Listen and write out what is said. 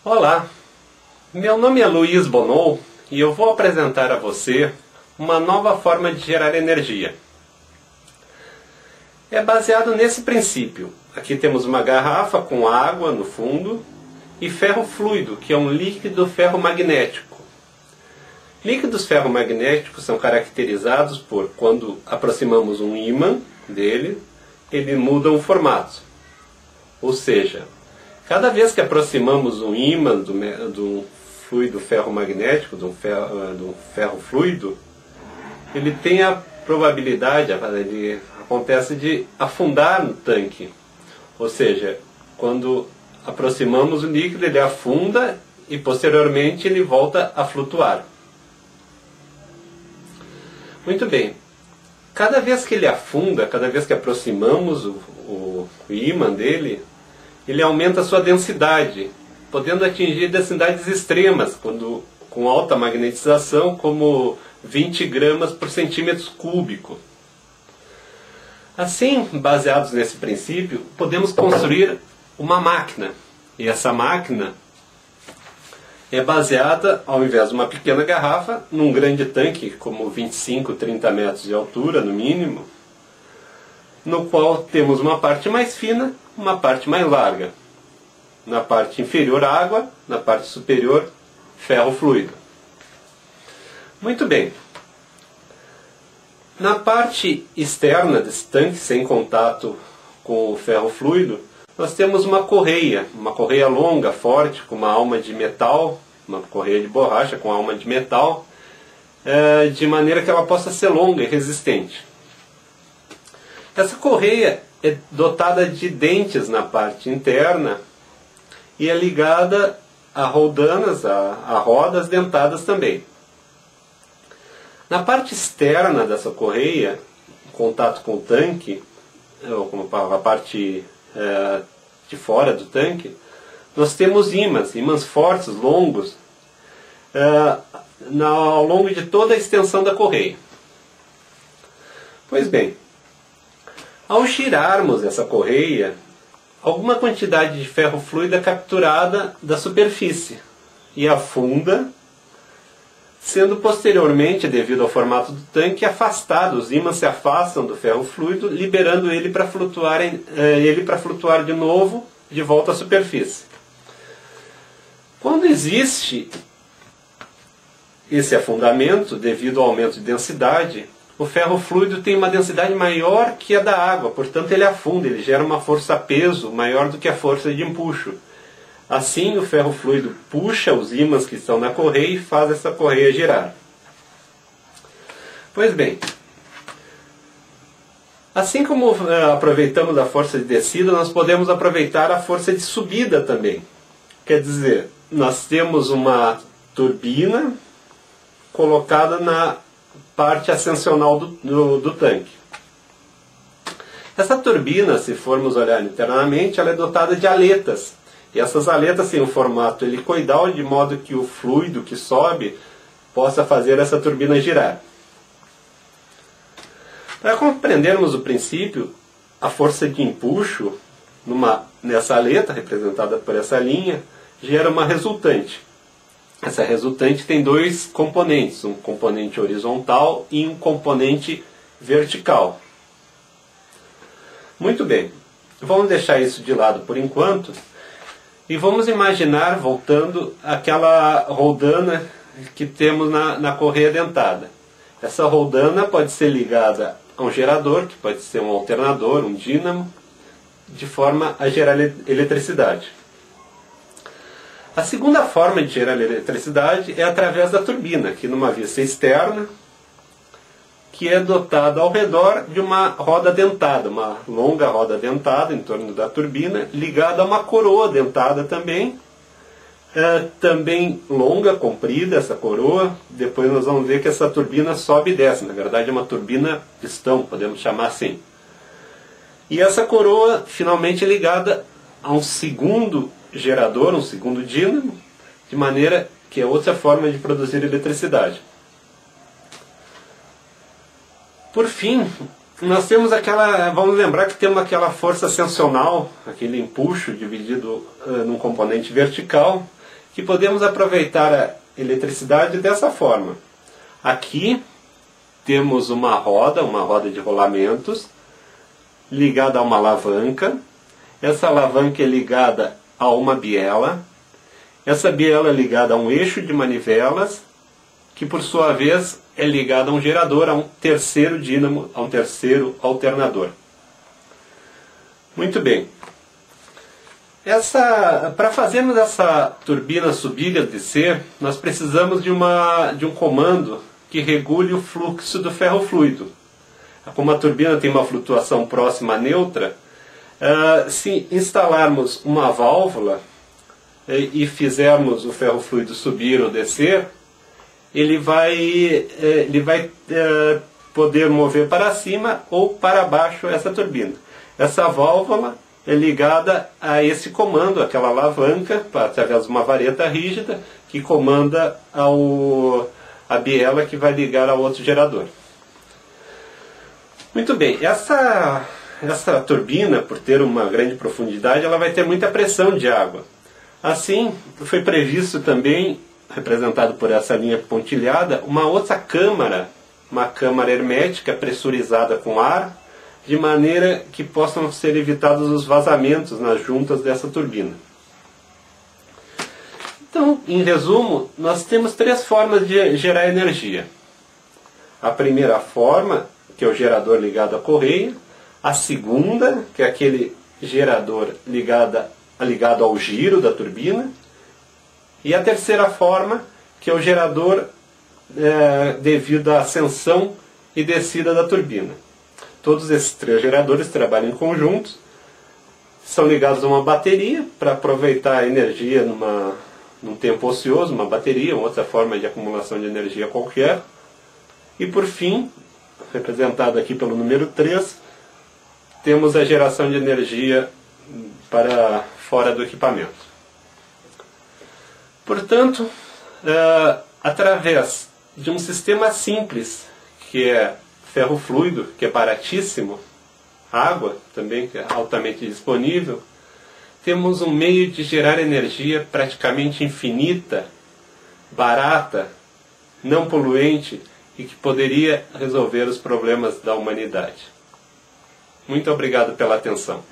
Olá, meu nome é Luiz Bonou e eu vou apresentar a você uma nova forma de gerar energia. É baseado nesse princípio. Aqui temos uma garrafa com água no fundo e ferro fluido, que é um líquido ferromagnético. Líquidos ferromagnéticos são caracterizados por, quando aproximamos um ímã dele, ele muda o formato. Ou seja, cada vez que aproximamos um ímã do fluido ferromagnético, do ferro fluido, ele tem a probabilidade, ele acontece de afundar no tanque. Ou seja, quando aproximamos o líquido, ele afunda e posteriormente ele volta a flutuar. Muito bem. Cada vez que ele afunda, cada vez que aproximamos o ímã dele, ele aumenta a sua densidade, podendo atingir densidades extremas, com alta magnetização, como 20 gramas por centímetro cúbico. Assim, baseados nesse princípio, podemos construir uma máquina. E essa máquina é baseada, ao invés de uma pequena garrafa, num grande tanque, como 25, 30 metros de altura, no mínimo, no qual temos uma parte mais fina, uma parte mais larga. Na parte inferior, água, na parte superior, ferro fluido. Muito bem. Na parte externa desse tanque, sem contato com o ferro fluido, nós temos uma correia longa, forte, com uma alma de metal, uma correia de borracha com alma de metal, de maneira que ela possa ser longa e resistente. Essa correia é dotada de dentes na parte interna e é ligada a roldanas, a rodas dentadas também. Na parte externa dessa correia, em contato com o tanque, ou com a parte de fora do tanque, nós temos ímãs fortes, longos, ao longo de toda a extensão da correia. Pois bem, ao girarmos essa correia, alguma quantidade de ferro fluido é capturada da superfície e afunda, sendo posteriormente, devido ao formato do tanque, afastado. Os ímãs se afastam do ferro fluido, liberando ele para flutuar de novo, de volta à superfície. Quando existe esse afundamento, devido ao aumento de densidade, o ferro fluido tem uma densidade maior que a da água, portanto ele afunda, ele gera uma força-peso maior do que a força de empuxo. Assim, o ferro fluido puxa os ímãs que estão na correia e faz essa correia girar. Pois bem, assim como aproveitamos a força de descida, nós podemos aproveitar a força de subida também. Quer dizer, nós temos uma turbina colocada na parte ascensional do tanque. Essa turbina, se formos olhar internamente, ela é dotada de aletas. E essas aletas têm um formato helicoidal, de modo que o fluido que sobe possa fazer essa turbina girar. Para compreendermos o princípio, a força de empuxo nessa aleta, representada por essa linha, gera uma resultante. Essa resultante tem dois componentes, um componente horizontal e um componente vertical. Muito bem, vamos deixar isso de lado por enquanto e vamos imaginar, voltando, aquela roldana que temos na correia dentada. Essa roldana pode ser ligada a um gerador, que pode ser um alternador, um dínamo, de forma a gerar eletricidade. A segunda forma de gerar eletricidade é através da turbina, aqui numa vista externa, que é dotada ao redor de uma roda dentada, uma longa roda dentada em torno da turbina, ligada a uma coroa dentada também, também longa, comprida essa coroa. Depois nós vamos ver que essa turbina sobe e desce, na verdade é uma turbina pistão, podemos chamar assim. E essa coroa finalmente é ligada a um segundo gerador, um segundo dínamo, de maneira que é outra forma de produzir eletricidade. Por fim, nós temos vamos lembrar que temos aquela força ascensional, aquele empuxo dividido num componente vertical. que podemos aproveitar a eletricidade dessa forma. Aqui temos uma roda de rolamentos, ligada a uma alavanca. Essa alavanca é ligada a uma biela. Essa biela é ligada a um eixo de manivelas, que por sua vez é ligado a um gerador, a um terceiro dínamo, a um terceiro alternador. Muito bem. Para fazermos essa turbina subir e descer, nós precisamos de um comando que regule o fluxo do ferrofluido. Como a turbina tem uma flutuação próxima à neutra, se instalarmos uma válvula e fizermos o ferrofluido subir ou descer, ele vai poder mover para cima ou para baixo essa turbina. Essa válvula é ligada a esse comando, aquela alavanca, através de uma vareta rígida, que comanda a biela que vai ligar ao outro gerador. Muito bem, essa turbina, por ter uma grande profundidade, ela vai ter muita pressão de água. Assim, foi previsto também, representado por essa linha pontilhada, uma outra câmara, uma câmara hermética pressurizada com ar, de maneira que possam ser evitados os vazamentos nas juntas dessa turbina. Então, em resumo, nós temos 3 formas de gerar energia. A primeira forma, que é o gerador ligado à correia. A segunda, que é aquele gerador ligado ao giro da turbina. E a terceira forma, que é o gerador devido à ascensão e descida da turbina. Todos esses 3 geradores trabalham em conjunto, são ligados a uma bateria para aproveitar a energia num tempo ocioso, uma bateria, outra forma de acumulação de energia qualquer. E por fim, representado aqui pelo número 3, temos a geração de energia para fora do equipamento. Portanto, através de um sistema simples, que é ferrofluido, que é baratíssimo, água também, que é altamente disponível, temos um meio de gerar energia praticamente infinita, barata, não poluente e que poderia resolver os problemas da humanidade. Muito obrigado pela atenção.